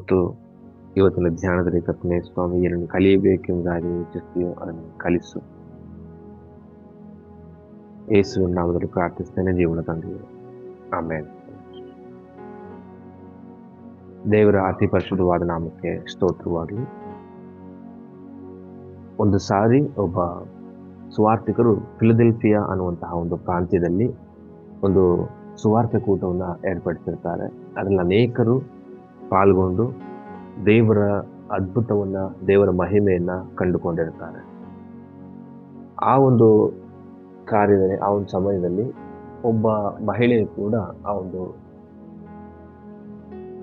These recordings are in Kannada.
ಮತ್ತು ಇವತ್ತಿನ ಧ್ಯಾನದಲ್ಲಿ ಕರ್ತನೇ ಸ್ವಾಮಿ ಏನನ್ನು ಕಲಿಯಬೇಕೆಂಬುದಾಗಿ ಯೋಚಿಸ್ತೀಯೋ ಅದನ್ನು ಕಲಿಸು. ಯೇಸುವಿನ ನಾಮದಲ್ಲಿ ಪ್ರಾರ್ಥಿಸ್ತೇನೆ, ಜೀವನ ತಂದೆಯೇ, ಆಮೇಲೆ. ದೇವರ ಅತಿ ಪರಿಶುದ್ಧವಾದ ನಾಮಕ್ಕೆ ಸ್ತೋತ್ರವಾಗಲಿ. ಒಂದು ಸಾರಿ ಒಬ್ಬ ಸುವಾರ್ತಿಕರು ಫಿಲಡೆಲ್ಫಿಯಾ ಅನ್ನುವಂತಹ ಒಂದು ಪ್ರಾಂತ್ಯದಲ್ಲಿ ಒಂದು ಸುವಾರ್ತೆ ಕೂಟವನ್ನು ಏರ್ಪಡಿಸಿರ್ತಾರೆ. ಅದರಲ್ಲಿ ಅನೇಕರು ಪಾಲ್ಗೊಂಡು ದೇವರ ಅದ್ಭುತವನ್ನ, ದೇವರ ಮಹಿಮೆಯನ್ನ ಕಂಡುಕೊಂಡಿರ್ತಾರೆ. ಆ ಒಂದು ಕಾರ್ಯದಲ್ಲಿ, ಆ ಒಂದು ಸಮಯದಲ್ಲಿ ಒಬ್ಬ ಮಹಿಳೆಯು ಕೂಡ ಆ ಒಂದು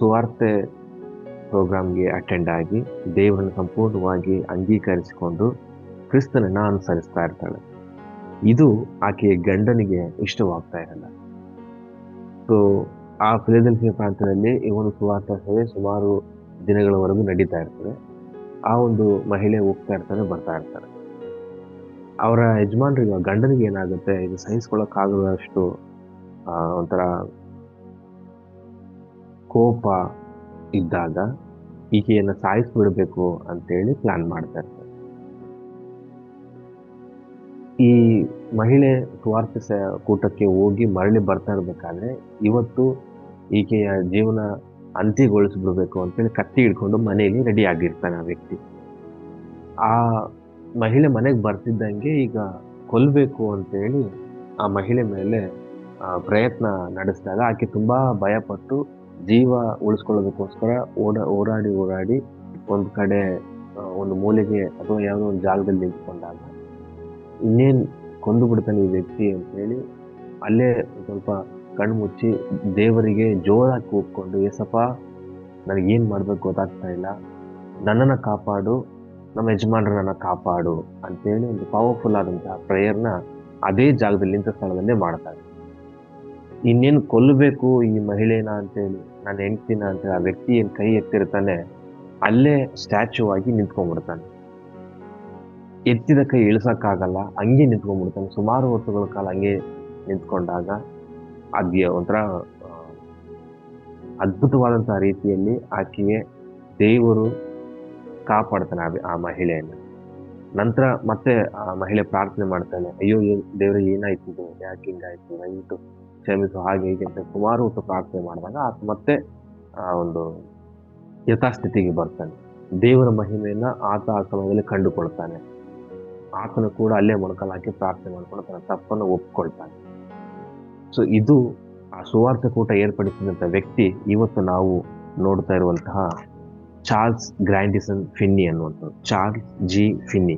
ಸುವಾರ್ತೆ ಪ್ರೋಗ್ರಾಮ್ಗೆ ಅಟೆಂಡ್ ಆಗಿ ದೇವರನ್ನು ಸಂಪೂರ್ಣವಾಗಿ ಅಂಗೀಕರಿಸಿಕೊಂಡು ಕ್ರಿಸ್ತನನ್ನ ಅನುಸರಿಸ್ತಾ ಇರ್ತಾಳೆ. ಇದು ಆಕೆಯ ಗಂಡನಿಗೆ ಇಷ್ಟವಾಗ್ತಾ ಇರಲ್ಲ. ಸೊ ಆ ಫಿಲಡೆಲ್ಫಿಯಾ ಪ್ರಾಂತ್ಯದಲ್ಲಿ ಈ ಒಂದು ಸುವಾರ್ತೆ ಸೇವೆ ಸುಮಾರು ದಿನಗಳವರೆಗೂ ನಡೀತಾ ಇರ್ತದೆ. ಆ ಒಂದು ಮಹಿಳೆ ಹೋಗ್ತಾ ಇರ್ತಾರೆ, ಬರ್ತಾ ಇರ್ತಾರೆ. ಅವರ ಯಜಮಾನ್ರಿಗೆ, ಗಂಡನಿಗೆ ಏನಾಗುತ್ತೆ, ಇದು ಸಹಿಸ್ಕೊಳ್ಳೋಕ್ಕಾಗದಷ್ಟು ಒಂಥರ ಕೋಪ ಇದ್ದಾಗ ಈಕೆಯನ್ನು ಸಾಯಿಸ್ಬಿಡ್ಬೇಕು ಅಂತೇಳಿ ಪ್ಲಾನ್ ಮಾಡ್ತಾ ಇರ್ತಾರೆ. ಈ ಮಹಿಳೆ ಸುವಾರ್ತೆ ಕೂಟಕ್ಕೆ ಹೋಗಿ ಮರಳಿ ಬರ್ತಾ ಇರ್ಬೇಕಾದ್ರೆ ಇವತ್ತು ಈಕೆಯ ಜೀವನ ಅಂತ್ಯಗೊಳಿಸ್ಬಿಡ್ಬೇಕು ಅಂತೇಳಿ ಕತ್ತಿ ಹಿಡ್ಕೊಂಡು ಮನೆಯಲ್ಲಿ ರೆಡಿ ಆಗಿರ್ತಾನೆ ಆ ವ್ಯಕ್ತಿ. ಆ ಮಹಿಳೆ ಮನೆಗೆ ಬರ್ತಿದ್ದಂಗೆ ಈಗ ಕೊಲ್ಬೇಕು ಅಂತೇಳಿ ಆ ಮಹಿಳೆ ಮೇಲೆ ಪ್ರಯತ್ನ ನಡೆಸಿದಾಗ ಆಕೆ ತುಂಬಾ ಭಯಪಟ್ಟು ಜೀವ ಉಳಿಸ್ಕೊಳ್ಳೋದಕ್ಕೋಸ್ಕರ ಓಡಾಡಿ ಒಂದು ಕಡೆ ಒಂದು ಮೂಲೆಗೆ ಅಥವಾ ಯಾವುದೋ ಒಂದು ಜಾಗದಲ್ಲಿ ನಿಂತ್ಕೊಂಡಾಗ ಇನ್ನೇನು ಕೊಂದು ಬಿಡ್ತಾನೆ ಈ ವ್ಯಕ್ತಿ ಅಂತೇಳಿ ಅಲ್ಲೇ ಸ್ವಲ್ಪ ಕಣ್ಣು ಮುಚ್ಚಿ ದೇವರಿಗೆ ಜೋರಾಗಿ ಕೂಗ್ಕೊಂಡು, ಏಸಪ್ಪ ನನಗೇನು ಮಾಡ್ಬೇಕು ಗೊತ್ತಾಗ್ತಾ ಇಲ್ಲ, ನನ್ನನ್ನು ಕಾಪಾಡು, ನಮ್ಮ ಯಜಮಾನರನ್ನ ಕಾಪಾಡು ಅಂತೇಳಿ ಒಂದು ಪವರ್ಫುಲ್ ಆದಂತಹ ಪ್ರೇಯರ್ನ ಅದೇ ಜಾಗದಲ್ಲಿ ನಿಂತ ಸ್ಥಳದಲ್ಲೇ ಮಾಡ್ತಾರೆ. ಇನ್ನೇನು ಕೊಲ್ಲಬೇಕು ಈ ಮಹಿಳೆನ ಅಂತೇಳಿ, ನಾನು ಹೆಂಡ್ತಿನ ಅಂತೇಳಿ ಆ ವ್ಯಕ್ತಿ ಏನ್ ಕೈ ಎತ್ತಿರ್ತಾನೆ, ಅಲ್ಲೇ ಸ್ಟ್ಯಾಚ್ಯೂ ಆಗಿ ನಿಂತ್ಕೊಂಡ್ಬಿಡ್ತಾನೆ. ಎತ್ತಿದ ಕೈ ಇಳಿಸಕ್ಕಾಗಲ್ಲ, ಹಂಗೆ ನಿಂತ್ಕೊಂಡ್ಬಿಡ್ತಾನೆ. ಸುಮಾರು ಹೊತ್ತುಗಳ ಕಾಲ ಹಂಗೆ ನಿಂತ್ಕೊಂಡಾಗ ಅದ್ಯ ಒಂಥರ ಅದ್ಭುತವಾದಂತಹ ರೀತಿಯಲ್ಲಿ ಆಕೆಗೆ ದೇವರು ಕಾಪಾಡ್ತಾನೆ ಆ ಮಹಿಳೆಯನ್ನು. ನಂತರ ಮತ್ತೆ ಆ ಮಹಿಳೆ ಪ್ರಾರ್ಥನೆ ಮಾಡ್ತಾಳೆ, ಅಯ್ಯೋ ದೇವ್ರೆ ಏನಾಯ್ತು, ಯಾಕೆ ಹಿಂಗಾಯ್ತು, ದಯವಿಟ್ಟು ಕ್ಷಮಿಸು, ಹಾಗೆ ಹೀಗೆ ಅಂತ ಸುಮಾರು ಹೊತ್ತು ಪ್ರಾರ್ಥನೆ ಮಾಡಿದಾಗ ಆತ ಮತ್ತೆ ಆ ಒಂದು ಯಥಾಸ್ಥಿತಿಗೆ ಬರ್ತಾನೆ. ದೇವರ ಮಹಿಮೆಯನ್ನ ಆತ ಆ ಸಮಯದಲ್ಲಿ ಕಂಡುಕೊಳ್ತಾನೆ. ಆತನು ಕೂಡ ಅಲ್ಲೇ ಮೊಣಕಾಲು ಹಾಕಿ ಪ್ರಾರ್ಥನೆ ಮಾಡ್ಕೊಂಡು ತನ್ನ ತಪ್ಪನ್ನು ಒಪ್ಕೊಳ್ತಾನೆ. ಸೊ ಇದು ಆ ಸುವಾರ್ತೆ ಕೂಟ ಏರ್ಪಡಿಸಿದಂಥ ವ್ಯಕ್ತಿ ಇವತ್ತು ನಾವು ನೋಡ್ತಾ ಇರುವಂತಹ ಚಾರ್ಲ್ಸ್ ಗ್ರ್ಯಾಂಡಿಸನ್ ಫಿನ್ನಿ ಅನ್ನುವಂಥದ್ದು, ಚಾರ್ಲ್ಸ್ ಜಿ ಫಿನ್ನಿ.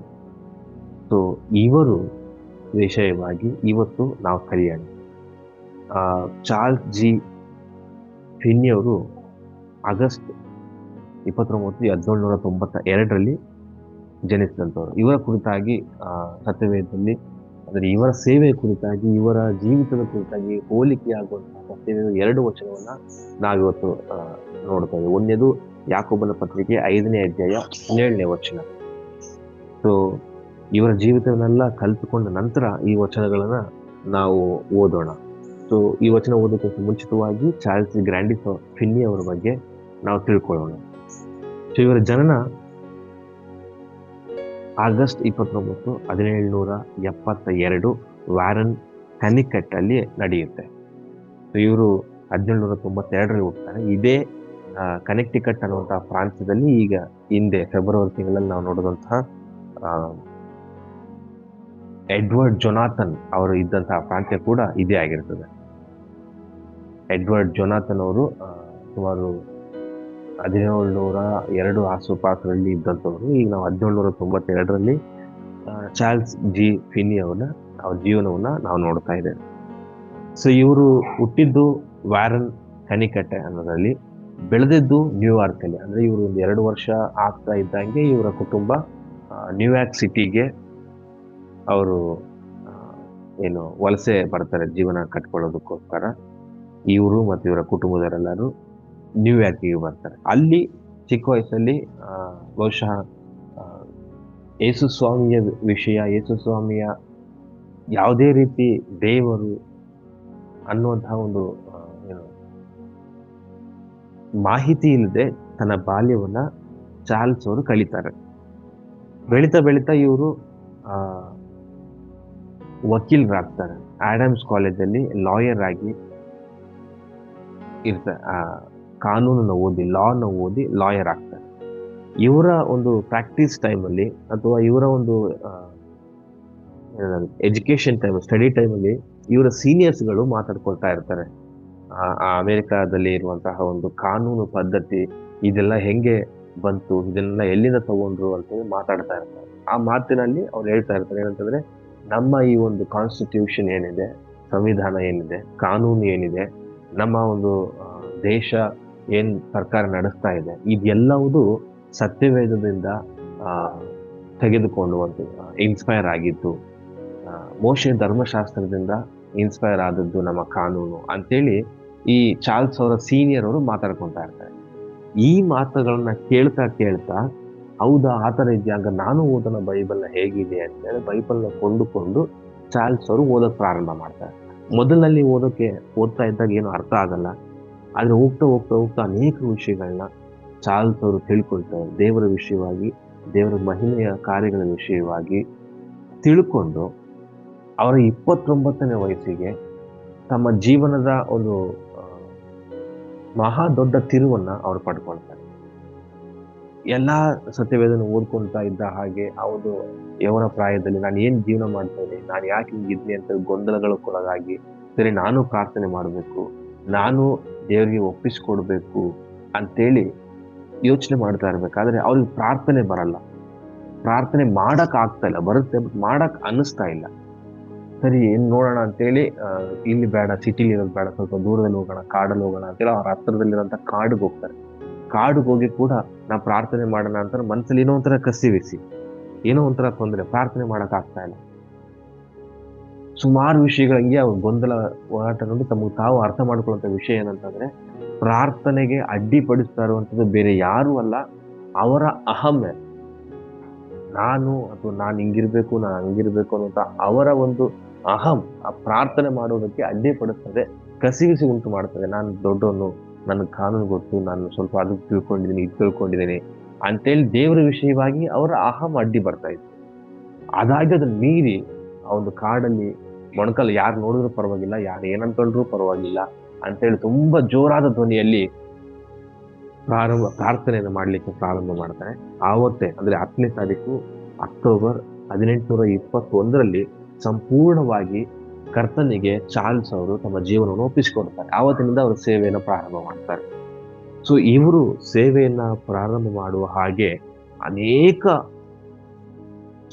ಸೊ ಇವರು ವಿಷಯವಾಗಿ ಇವತ್ತು ನಾವು ಕಲಿಯೋಣ. ಚಾರ್ಲ್ಸ್ ಜಿ ಫಿನ್ನಿ ಅವರು ಆಗಸ್ಟ್ 29, 1792 ಜನಿಸಿದಂಥವ್ರು. ಇವರ ಕುರಿತಾಗಿ ಸತ್ಯವೇದದಲ್ಲಿ, ಅಂದರೆ ಇವರ ಸೇವೆಯ ಕುರಿತಾಗಿ, ಇವರ ಜೀವಿತದ ಕುರಿತಾಗಿ ಹೋಲಿಕೆಯಾಗುವಂತಹ ಸತ್ಯವೇದ 2 ವಚನವನ್ನ ನಾವಿವತ್ತು ನೋಡ್ತಾ ಇದ್ದೀವಿ. ಒಂದೇದು ಯಾಕೋಬನ ಪತ್ರಿಕೆ 5ನೇ ಅಧ್ಯಾಯ 17ನೇ ವಚನ. ಸೊ ಇವರ ಜೀವಿತವನ್ನೆಲ್ಲ ಕಲ್ತುಕೊಂಡ ನಂತರ ಈ ವಚನಗಳನ್ನ ನಾವು ಓದೋಣ. ಸೊ ಈ ವಚನ ಓದೋಕ್ಕಿಂತ ಮುಂಚಿತವಾಗಿ ಚಾರ್ಲ್ಸ್ ಗ್ರ್ಯಾಂಡಿಸ್ ಫಿನ್ನಿ ಅವರ ಬಗ್ಗೆ ನಾವು ತಿಳ್ಕೊಳ್ಳೋಣ. ಸೊ ಇವರ ಜನನ ಆಗಸ್ಟ್ 29, 1772 ವ್ಯಾರನ್ ಕನಿಕಟ್ ಅಲ್ಲಿ ನಡೆಯುತ್ತೆ. ಸೊ ಇವರು 1792 ಹುಟ್ಟುತ್ತಾರೆ. ಇದೇ ಕನೆಕ್ಟಿಕಟ್ ಅನ್ನುವಂತಹ ಪ್ರಾಂತ್ಯದಲ್ಲಿ ಈಗ ಹಿಂದೆ ಫೆಬ್ರವರಿ ತಿಂಗಳಲ್ಲಿ ನಾವು ನೋಡಿದಂತಹ ಎಡ್ವರ್ಡ್ ಜೊನಾಥನ್ ಅವರು ಇದ್ದಂತಹ ಪ್ರಾಂತ್ಯ ಕೂಡ ಇದೇ ಆಗಿರ್ತದೆ. ಎಡ್ವರ್ಡ್ ಜೊನಾಥನ್ ಅವರು ಸುಮಾರು 1702 ಆಸುಪಾಸರಲ್ಲಿ ಇದ್ದಂಥವ್ರು. ಈಗ ನಾವು 1792 ಚಾರ್ಲ್ಸ್ ಜಿ ಫಿನ್ನಿ ಅವ್ರ ಜೀವನವನ್ನ ನಾವು ನೋಡ್ತಾ ಇದ್ದೇವೆ. ಸೊ ಇವರು ಹುಟ್ಟಿದ್ದು ವ್ಯಾರನ್ ಕನಿಕಟ್ಟೆ ಅನ್ನೋದ್ರಲ್ಲಿ, ಬೆಳೆದಿದ್ದು ನ್ಯೂಯಾರ್ಕ್ ಅಲ್ಲಿ. ಅಂದ್ರೆ ಇವರು ಒಂದು 2 ವರ್ಷ ಆಗ್ತಾ ಇದ್ದಂಗೆ ಇವರ ಕುಟುಂಬ ನ್ಯೂಯಾರ್ಕ್ ಸಿಟಿಗೆ ಅವರು ವಲಸೆ ಬರ್ತಾರೆ ಜೀವನ ಕಟ್ಕೊಳ್ಳೋದಕ್ಕೋಸ್ಕರ. ಇವರು ಮತ್ತು ಇವರ ಕುಟುಂಬದವರೆಲ್ಲರೂ ನ್ಯೂಯಾರ್ಕಿಗೆ ಬರ್ತಾರೆ. ಅಲ್ಲಿ ಚಿಕ್ಕ ವಯಸ್ಸಲ್ಲಿ ಬಹುಶಃ ಯೇಸು ಸ್ವಾಮಿಯ ವಿಷಯ, ಯೇಸು ಸ್ವಾಮಿಯ ಯಾವುದೇ ರೀತಿ ದೇವರು ಅನ್ನುವಂತಹ ಒಂದು ಮಾಹಿತಿ ಇಲ್ಲದೆ ತನ್ನ ಬಾಲ್ಯವನ್ನ ಚಾರ್ಲ್ಸ್ ಅವರು ಕಳೀತಾರೆ. ಬೆಳೀತಾ ಬೆಳೀತಾ ಇವರು ವಕೀಲರಾಗ್ತಾರೆ. ಆಡಮ್ಸ್ ಕಾಲೇಜಲ್ಲಿ ಲಾಯರ್ ಆಗಿ ಇರ್ತಾರೆ. ಕಾನೂನನ್ನು ಓದಿ, ಲಾನ ಓದಿ ಲಾಯರ್ ಆಗ್ತಾರೆ. ಇವರ ಒಂದು ಪ್ರಾಕ್ಟೀಸ್ ಟೈಮಲ್ಲಿ ಅಥವಾ ಇವರ ಒಂದು ಎಜುಕೇಶನ್ ಟೈಮ್, ಸ್ಟಡಿ ಟೈಮಲ್ಲಿ ಇವರ ಸೀನಿಯರ್ಸ್ಗಳು ಮಾತಾಡ್ಕೊಳ್ತಾ ಇರ್ತಾರೆ. ಅಮೆರಿಕಾದಲ್ಲಿ ಇರುವಂತಹ ಒಂದು ಕಾನೂನು ಪದ್ಧತಿ ಇದೆಲ್ಲ ಹೆಂಗೆ ಬಂತು, ಇದನ್ನೆಲ್ಲ ಎಲ್ಲಿಂದ ತಗೊಂಡ್ರು ಅಂತೇಳಿ ಮಾತಾಡ್ತಾ ಇರ್ತಾರೆ. ಆ ಮಾತಿನಲ್ಲಿ ಅವ್ರು ಹೇಳ್ತಾ ಇರ್ತಾರೆ ಏನಂತಂದ್ರೆ, ನಮ್ಮ ಈ ಒಂದು ಕಾನ್ಸ್ಟಿಟ್ಯೂಷನ್ ಏನಿದೆ, ಸಂವಿಧಾನ ಏನಿದೆ, ಕಾನೂನು ಏನಿದೆ, ನಮ್ಮ ಒಂದು ದೇಶ ಏನ್ ಸರ್ಕಾರ ನಡೆಸ್ತಾ ಇದೆ, ಇದೆಲ್ಲವುದು ಸತ್ಯವೇದದಿಂದ ತೆಗೆದುಕೊಳ್ಳುವಂಥದ್ದು, ಇನ್ಸ್ಪೈರ್ ಆಗಿದ್ದು, ಮೋಶೆ ಧರ್ಮಶಾಸ್ತ್ರದಿಂದ ಇನ್ಸ್ಪೈರ್ ಆದದ್ದು ನಮ್ಮ ಕಾನೂನು ಅಂತೇಳಿ ಈ ಚಾರ್ಲ್ಸ್ ಅವರ ಸೀನಿಯರ್ ಅವರು ಮಾತಾಡ್ಕೊಳ್ತಾ ಇರ್ತಾರೆ. ಈ ಮಾತುಗಳನ್ನ ಕೇಳ್ತಾ ಕೇಳ್ತಾ, ಹೌದಾ ಆ ಥರ ಇದೆಯಾ, ಹಂಗ ನಾನು ಓದೋಣ ಬೈಬಲ್ನ ಹೇಗಿದೆ ಅಂತೇಳಿ ಬೈಬಲ್ನ ಕೊಂಡುಕೊಂಡು ಚಾರ್ಲ್ಸ್ ಅವರು ಓದೋಕೆ ಪ್ರಾರಂಭ ಮಾಡ್ತಾರೆ. ಮೊದಲಲ್ಲಿ ಓದ್ತಾ ಇದ್ದಾಗ ಏನು ಅರ್ಥ ಆಗಲ್ಲ. ಆದ್ರೆ ಹೋಗ್ತಾ ಹೋಗ್ತಾ ಹೋಗ್ತಾ ಅನೇಕ ವಿಷಯಗಳನ್ನ ಚಾರ್ಲ್ಸ್ ಅವರು ತಿಳ್ಕೊಳ್ತಾರೆ. ದೇವರ ವಿಷಯವಾಗಿ, ದೇವರ ಮಹಿಮೆಯ ಕಾರ್ಯಗಳ ವಿಷಯವಾಗಿ ತಿಳ್ಕೊಂಡು ಅವರ 29ನೇ ವಯಸ್ಸಿಗೆ ತಮ್ಮ ಜೀವನದ ಒಂದು ಮಹಾ ದೊಡ್ಡ ತಿರುವನ್ನ ಅವರು ಪಡ್ಕೊಳ್ತಾರೆ. ಎಲ್ಲಾ ಸತ್ಯವೇದನ ಓದ್ಕೊಳ್ತಾ ಇದ್ದ ಹಾಗೆ ಒಂದು ಯವನ ಪ್ರಾಯದಲ್ಲಿ ನಾನು ಏನ್ ಜೀವನ ಮಾಡ್ತಾ ಇದ್ದೀನಿ, ನಾನು ಯಾಕೆ ಹಿಂಗಿದ್ನಿ ಅಂತ ಗೊಂದಲಗಳಕ್ಕೊಳಗಾಗಿ, ಸರಿ ನಾನು ಪ್ರಾರ್ಥನೆ ಮಾಡಬೇಕು, ನಾನು ದೇವರಿಗೆ ಒಪ್ಪಿಸ್ಕೊಡ್ಬೇಕು ಅಂತೇಳಿ ಯೋಚನೆ ಮಾಡ್ತಾ ಇರ್ಬೇಕಾದ್ರೆ ಅವ್ರಿಗೆ ಪ್ರಾರ್ಥನೆ ಬರಲ್ಲ. ಪ್ರಾರ್ಥನೆ ಮಾಡಕ್ ಆಗ್ತಾ ಇಲ್ಲ, ಬರುತ್ತೆ ಬಟ್ ಮಾಡಕ್ ಅನ್ನಿಸ್ತಾ ಇಲ್ಲ. ಸರಿ ಏನ್ ನೋಡೋಣ ಅಂತೇಳಿ ಇಲ್ಲಿ ಬೇಡ, ಸಿಟಿಲಿ ಇರೋದು ಬೇಡ, ಸ್ವಲ್ಪ ದೂರದಲ್ಲಿ ಹೋಗೋಣ, ಕಾಡಲ್ಲಿ ಹೋಗೋಣ ಅಂತೇಳಿ ಅವ್ರ ಹತ್ರದಲ್ಲಿರೋಂಥ ಕಾಡಿಗೆ ಹೋಗ್ತಾರೆ. ಕಾಡಿಗೆ ಹೋಗಿ ಕೂಡ ನಾವು ಪ್ರಾರ್ಥನೆ ಮಾಡೋಣ ಅಂತ ಮನಸ್ಸಲ್ಲಿ ಏನೋ ಒಂಥರ ಕಸಿವಿಸಿ, ಏನೋ ಒಂಥರ ತೊಂದರೆ, ಪ್ರಾರ್ಥನೆ ಮಾಡಕ್ ಆಗ್ತಾ ಇಲ್ಲ. ಸುಮಾರು ವಿಷಯಗಳಿಗೆ ಅವ್ರ ಗೊಂದಲ ಹೋರಾಟ ನೋಡಿ ತಮಗೆ ತಾವು ಅರ್ಥ ಮಾಡ್ಕೊಳ್ಳುವಂಥ ವಿಷಯ ಏನಂತಂದ್ರೆ, ಪ್ರಾರ್ಥನೆಗೆ ಅಡ್ಡಿಪಡಿಸ್ತಾ ಇರುವಂಥದ್ದು ಬೇರೆ ಯಾರು ಅಲ್ಲ, ಅವರ ಅಹಮ್ಮೆ. ನಾನು ಅಥವಾ ನಾನು ಹಿಂಗಿರ್ಬೇಕು, ನಾನು ಹಂಗಿರ್ಬೇಕು ಅನ್ನುವಂಥ ಅವರ ಒಂದು ಅಹಂ ಆ ಪ್ರಾರ್ಥನೆ ಮಾಡೋದಕ್ಕೆ ಅಡ್ಡಿಪಡಿಸ್ತದೆ, ಕಸಿವಿಸಿ ಉಂಟು ಮಾಡ್ತದೆ. ನಾನು ದೊಡ್ಡವನು, ನನ್ನ ಕಾನೂನು ಗೊತ್ತು, ನಾನು ಸ್ವಲ್ಪ ಅದಕ್ಕೆ ತಿಳ್ಕೊಂಡಿದ್ದೀನಿ, ಇದು ತಿಳ್ಕೊಂಡಿದ್ದೀನಿ ಅಂತೇಳಿ ದೇವರ ವಿಷಯವಾಗಿ ಅವರ ಅಹಂ ಅಡ್ಡಿ ಬರ್ತಾ ಇತ್ತು. ಅದಾಗಿ ಅದನ್ನ ಮೀರಿ ಆ ಒಂದು ಕಾಡಲ್ಲಿ ಮೊಣಕಲ್ ಯಾರು ನೋಡಿದ್ರು ಪರವಾಗಿಲ್ಲ, ಯಾರು ಏನಂತಂದ್ರೂ ಪರವಾಗಿಲ್ಲ ಅಂತೇಳಿ ತುಂಬಾ ಜೋರಾದ ಧ್ವನಿಯಲ್ಲಿ ಪ್ರಾರ್ಥನೆಯನ್ನು ಮಾಡ್ಲಿಕ್ಕೆ ಪ್ರಾರಂಭ ಮಾಡ್ತಾರೆ. ಆವತ್ತೇ ಅಂದ್ರೆ 10ನೇ ತಾರೀಕು ಅಕ್ಟೋಬರ್ 1821ರಲ್ಲಿ ಸಂಪೂರ್ಣವಾಗಿ ಕರ್ತನಿಗೆ ಚಾರ್ಲ್ಸ್ ಅವರು ತಮ್ಮ ಜೀವನವನ್ನು ಒಪ್ಪಿಸಿಕೊಡ್ತಾರೆ. ಆವತ್ತಿನಿಂದ ಅವರು ಸೇವೆಯನ್ನು ಪ್ರಾರಂಭ ಮಾಡ್ತಾರೆ. ಸೊ ಇವರು ಸೇವೆಯನ್ನ ಪ್ರಾರಂಭ ಮಾಡುವ ಹಾಗೆ ಅನೇಕ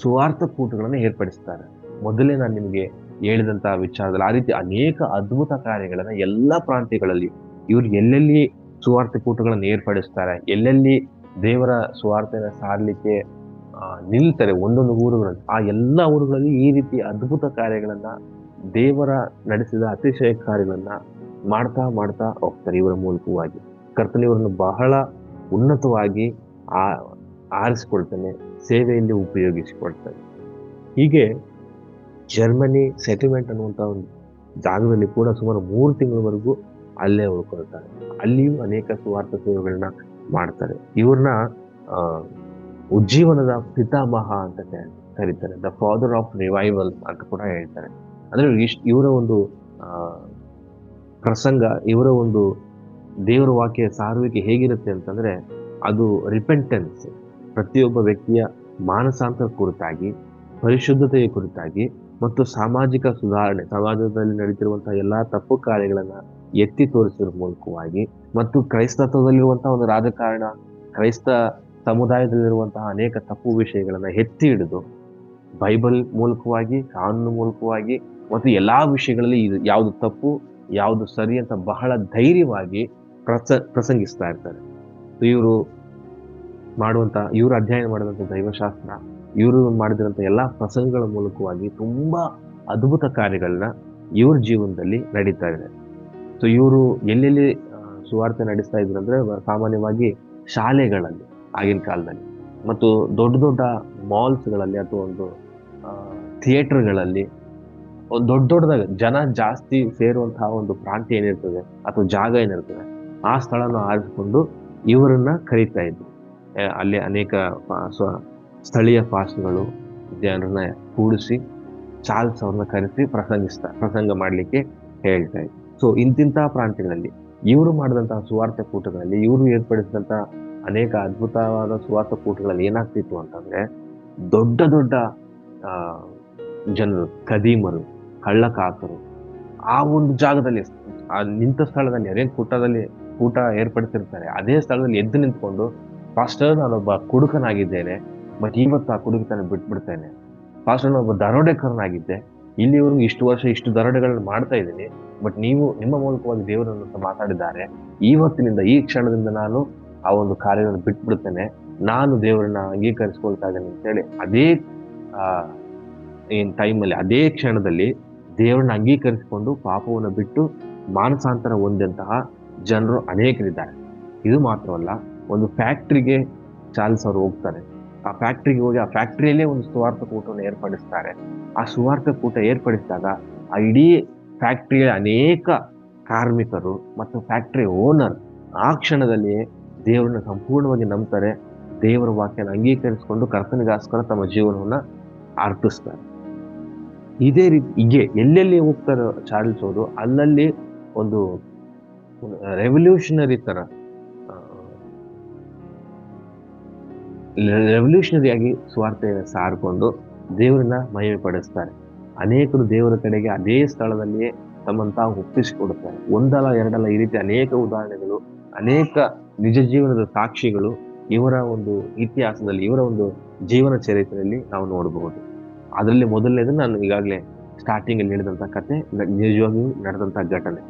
ಸುವಾರ್ಥ ಕೂಟಗಳನ್ನು ಏರ್ಪಡಿಸ್ತಾರೆ. ಮೊದಲೇ ನಾನು ನಿಮಗೆ ಹೇಳಿದಂತಹ ವಿಚಾರದಲ್ಲಿ ಆ ರೀತಿ ಅನೇಕ ಅದ್ಭುತ ಕಾರ್ಯಗಳನ್ನ ಎಲ್ಲಾ ಪ್ರಾಂತ್ಯಗಳಲ್ಲಿ ಇವ್ರು ಎಲ್ಲೆಲ್ಲಿ ಸುವಾರ್ಥ ಕೂಟಗಳನ್ನು ಏರ್ಪಡಿಸ್ತಾರೆ, ಎಲ್ಲೆಲ್ಲಿ ದೇವರ ಸುವಾರ್ತೆಯನ್ನು ಸಾರಲಿಕ್ಕೆ ನಿಲ್ತಾರೆ ಒಂದೊಂದು ಊರುಗಳಲ್ಲಿ, ಆ ಎಲ್ಲ ಊರುಗಳಲ್ಲಿ ಈ ರೀತಿ ಅದ್ಭುತ ಕಾರ್ಯಗಳನ್ನ, ದೇವರ ನಡೆಸಿದ ಅತಿಶಯ ಕಾರ್ಯಗಳನ್ನ ಮಾಡ್ತಾ ಮಾಡ್ತಾ ಹೋಗ್ತಾರೆ. ಇವರ ಮೂಲಕವಾಗಿ ಕರ್ತನ ಇವರನ್ನು ಬಹಳ ಉನ್ನತವಾಗಿ ಆರಿಸಿಕೊಳ್ತಾನೆ, ಸೇವೆಯಲ್ಲಿ ಉಪಯೋಗಿಸಿಕೊಳ್ತಾನೆ. ಹೀಗೆ ಜರ್ಮನಿ ಸೆಟಲ್ಮೆಂಟ್ ಅನ್ನುವಂಥ ಒಂದು ಜಾಗದಲ್ಲಿ ಕೂಡ ಸುಮಾರು 3 ತಿಂಗಳವರೆಗೂ ಅಲ್ಲೇ ಉಳ್ಕೊಳ್ತಾರೆ. ಅಲ್ಲಿಯೂ ಅನೇಕ ಸುವಾರ್ಥ ಸೇವೆಗಳನ್ನ ಮಾಡ್ತಾರೆ. ಇವ್ರನ್ನ ಉಜ್ಜೀವನದ ಪಿತಾಮಹ ಅಂತ ಕರೀತಾರೆ, ದ ಫಾದರ್ ಆಫ್ ರಿವೈವಲ್ ಅಂತ ಕೂಡ ಹೇಳ್ತಾರೆ. ಅಂದ್ರೆ ಇವರ ಒಂದು ಪ್ರಸಂಗ, ಇವರ ಒಂದು ದೇವರ ವಾಕ್ಯ ಸಾರುವಿಕೆ ಹೇಗಿರುತ್ತೆ ಅಂತಂದ್ರೆ, ಅದು ರಿಪೆಂಟೆನ್ಸ್, ಪ್ರತಿಯೊಬ್ಬ ವ್ಯಕ್ತಿಯ ಮಾನಸಾಂತರ ಕುರಿತಾಗಿ, ಪರಿಶುದ್ಧತೆಯ ಕುರಿತಾಗಿ ಮತ್ತು ಸಾಮಾಜಿಕ ಸುಧಾರಣೆ, ಸಮಾಜದಲ್ಲಿ ನಡೀತಿರುವಂತಹ ಎಲ್ಲಾ ತಪ್ಪು ಕಾರ್ಯಗಳನ್ನ ಎತ್ತಿ ತೋರಿಸುವ ಮೂಲಕವಾಗಿ, ಮತ್ತು ಕ್ರೈಸ್ತತ್ವದಲ್ಲಿರುವಂತಹ ಒಂದು ರಾಜಕಾರಣ, ಕ್ರೈಸ್ತ ಸಮುದಾಯದಲ್ಲಿರುವಂತಹ ಅನೇಕ ತಪ್ಪು ವಿಷಯಗಳನ್ನ ಎತ್ತಿ ಹಿಡಿದು ಬೈಬಲ್ ಮೂಲಕವಾಗಿ, ಕಾನೂನು ಮೂಲಕವಾಗಿ ಮತ್ತು ಎಲ್ಲಾ ವಿಷಯಗಳಲ್ಲಿ ಇದು ಯಾವುದು ತಪ್ಪು ಯಾವುದು ಸರಿ ಅಂತ ಬಹಳ ಧೈರ್ಯವಾಗಿ ಪ್ರಸಂಗಿಸ್ತಾ ಇರ್ತಾರೆ. ಇವರು ಅಧ್ಯಯನ ಮಾಡಿದಂಥ ದೈವಶಾಸ್ತ್ರ, ಇವರು ಮಾಡಿದಂಥ ಎಲ್ಲಾ ಪ್ರಸಂಗಗಳ ಮೂಲಕವಾಗಿ ತುಂಬಾ ಅದ್ಭುತ ಕಾರ್ಯಗಳನ್ನ ಇವ್ರ ಜೀವನದಲ್ಲಿ ನಡೀತಾ ಇದೆ. ಸೊ ಇವರು ಎಲ್ಲೆಲ್ಲಿ ಸುವಾರ್ತೆ ನಡೆಸ್ತಾ ಇದ್ರು ಅಂದ್ರೆ, ಸಾಮಾನ್ಯವಾಗಿ ಶಾಲೆಗಳಲ್ಲಿ ಆಗಿನ ಕಾಲದಲ್ಲಿ, ಮತ್ತು ದೊಡ್ಡ ದೊಡ್ಡ ಮಾಲ್ಸ್ಗಳಲ್ಲಿ ಅಥವಾ ಒಂದು ಥಿಯೇಟರ್ಗಳಲ್ಲಿ, ಒಂದು ದೊಡ್ಡದಾಗಿ ಜನ ಜಾಸ್ತಿ ಸೇರುವಂತಹ ಒಂದು ಪ್ರಾಂತ್ಯ ಏನಿರ್ತದೆ ಅಥವಾ ಜಾಗ ಏನಿರ್ತದೆ, ಆ ಸ್ಥಳನ ಆರಿಸಿಕೊಂಡು ಇವರನ್ನ ಕರೀತಾ ಇದ್ರು. ಅಲ್ಲಿ ಅನೇಕ ಸ್ಥಳೀಯ ಪಾಸ್ಟ್ಗಳು ಜನರನ್ನ ಕೂಡಿಸಿ ಚಾರ್ಲ್ಸ್ ಅವ್ರನ್ನ ಕರೆಸಿ ಪ್ರಸಂಗ ಮಾಡ್ಲಿಕ್ಕೆ ಹೇಳ್ತಾ ಇದ್ರು. ಸೊ ಇಂತಿಂತ ಪ್ರಾಂತ್ಯಗಳಲ್ಲಿ ಇವರು ಮಾಡಿದಂತಹ ಸುವಾರ್ಥ ಕೂಟಗಳಲ್ಲಿ, ಇವರು ಏರ್ಪಡಿಸಿದಂತಹ ಅನೇಕ ಅದ್ಭುತವಾದ ಸುವಾರ್ಥ ಕೂಟಗಳಲ್ಲಿ ಏನಾಗ್ತಿತ್ತು ಅಂತಂದ್ರೆ, ದೊಡ್ಡ ದೊಡ್ಡ ಆ ಜನರು, ಕದೀಮರು, ಕಳ್ಳಕಾಕರು ಆ ಒಂದು ಜಾಗದಲ್ಲಿ, ಆ ನಿಂತ ಸ್ಥಳದಲ್ಲಿ, ಅದೇ ಕೂಟ ಏರ್ಪಡಿಸಿರ್ತಾರೆ, ಅದೇ ಸ್ಥಳದಲ್ಲಿ ಎದ್ದು ನಿಂತ್ಕೊಂಡು, ಪಾಸ್ಟರ್ ನಾನೊಬ್ಬ ಕುಡುಕನಾಗಿದ್ದೇನೆ, ಬಟ್ ಇವತ್ತು ಆ ಕುಡುಕತನ ಬಿಟ್ಬಿಡ್ತೇನೆ. ಪಾಸ್ಟರ್ ನಾನೊಬ್ಬ ದರೋಡೆಕೋರನಾಗಿದ್ದೆ, ಇಲ್ಲಿವರೆಗೂ ಇಷ್ಟು ವರ್ಷ ಇಷ್ಟು ದರೋಡೆಗಳನ್ನ ಮಾಡ್ತಾ ಇದ್ದೀನಿ, ಬಟ್ ನೀವು ನಿಮ್ಮ ಮೂಲಕವಾಗಿ ದೇವರನ್ನು ಮಾತಾಡಿದ್ದಾರೆ, ಇವತ್ತಿನಿಂದ ಈ ಕ್ಷಣದಿಂದ ನಾನು ಆ ಒಂದು ಕಾರ್ಯವನ್ನು ಬಿಟ್ಬಿಡ್ತೇನೆ, ನಾನು ದೇವರನ್ನ ಅಂಗೀಕರಿಸ್ಕೊಳ್ತಾ ಇದ್ದೇನೆ ಅಂತೇಳಿ ಅದೇ ಟೈಮಲ್ಲಿ, ಅದೇ ಕ್ಷಣದಲ್ಲಿ ದೇವರನ್ನ ಅಂಗೀಕರಿಸಿಕೊಂಡು ಪಾಪವನ್ನು ಬಿಟ್ಟು ಮಾನಸಾಂತರ ಹೊಂದಂತಹ ಜನರು ಅನೇಕರಿದ್ದಾರೆ. ಇದು ಮಾತ್ರವಲ್ಲ, ಒಂದು ಫ್ಯಾಕ್ಟ್ರಿಗೆ ಚಾರ್ಲ್ಸ್ ಅವರು ಹೋಗ್ತಾರೆ. ಆ ಫ್ಯಾಕ್ಟ್ರಿಗೆ ಹೋಗಿ ಆ ಫ್ಯಾಕ್ಟ್ರಿಯಲ್ಲೇ ಒಂದು ಸುವಾರ್ಥ ಕೂಟವನ್ನು ಏರ್ಪಡಿಸ್ತಾರೆ. ಆ ಸುವಾರ್ಥ ಕೂಟ ಏರ್ಪಡಿಸಿದಾಗ ಆ ಇಡೀ ಫ್ಯಾಕ್ಟ್ರಿಯ ಅನೇಕ ಕಾರ್ಮಿಕರು ಮತ್ತು ಫ್ಯಾಕ್ಟ್ರಿ ಓನರ್ ಆ ಕ್ಷಣದಲ್ಲಿಯೇ ದೇವರನ್ನ ಸಂಪೂರ್ಣವಾಗಿ ನಂಬ್ತಾರೆ. ದೇವರ ವಾಕ್ಯನ ಅಂಗೀಕರಿಸಿಕೊಂಡು ಕರ್ತನಿಗೋಸ್ಕರ ತಮ್ಮ ಜೀವನವನ್ನ ಅರ್ಪಿಸ್ತಾರೆ. ಇದೇ ರೀತಿ ಹೀಗೆ ಎಲ್ಲೆಲ್ಲಿ ಹೋಗ್ತಾರೆ ಚಾರ್ಲ್ಸ್ ಅವರು, ಅಲ್ಲಲ್ಲಿ ಒಂದು ರೆವಲ್ಯೂಷನರಿ ಆಗಿ ಸ್ವಾರ್ಥೆಯನ್ನು ಸಾರ್ಕೊಂಡು ದೇವರನ್ನ ಮಹಿಮೆ ಪಡಿಸ್ತಾರೆ. ಅನೇಕರು ದೇವರ ಕಡೆಗೆ ಅದೇ ಸ್ಥಳದಲ್ಲಿಯೇ ತಮ್ಮನ್ನು ತಾವು ಒಪ್ಪಿಸಿಕೊಡುತ್ತಾರೆ. ಒಂದಲ್ಲ ಎರಡಲ್ಲ, ಈ ರೀತಿ ಅನೇಕ ಉದಾಹರಣೆಗಳು, ಅನೇಕ ನಿಜ ಜೀವನದ ಸಾಕ್ಷಿಗಳು ಇವರ ಒಂದು ಇತಿಹಾಸದಲ್ಲಿ, ಇವರ ಒಂದು ಜೀವನ ಚರಿತ್ರೆಯಲ್ಲಿ ನಾವು ನೋಡಬಹುದು. ಅದರಲ್ಲಿ ಮೊದಲನೇದು ನಾನು ಈಗಾಗಲೇ ಸ್ಟಾರ್ಟಿಂಗ್ ಅಲ್ಲಿ ಹೇಳಿದಂತ ಕತೆ, ನಿಜವಾಗಿಯೂ ನಡೆದಂತ ಘಟನೆ.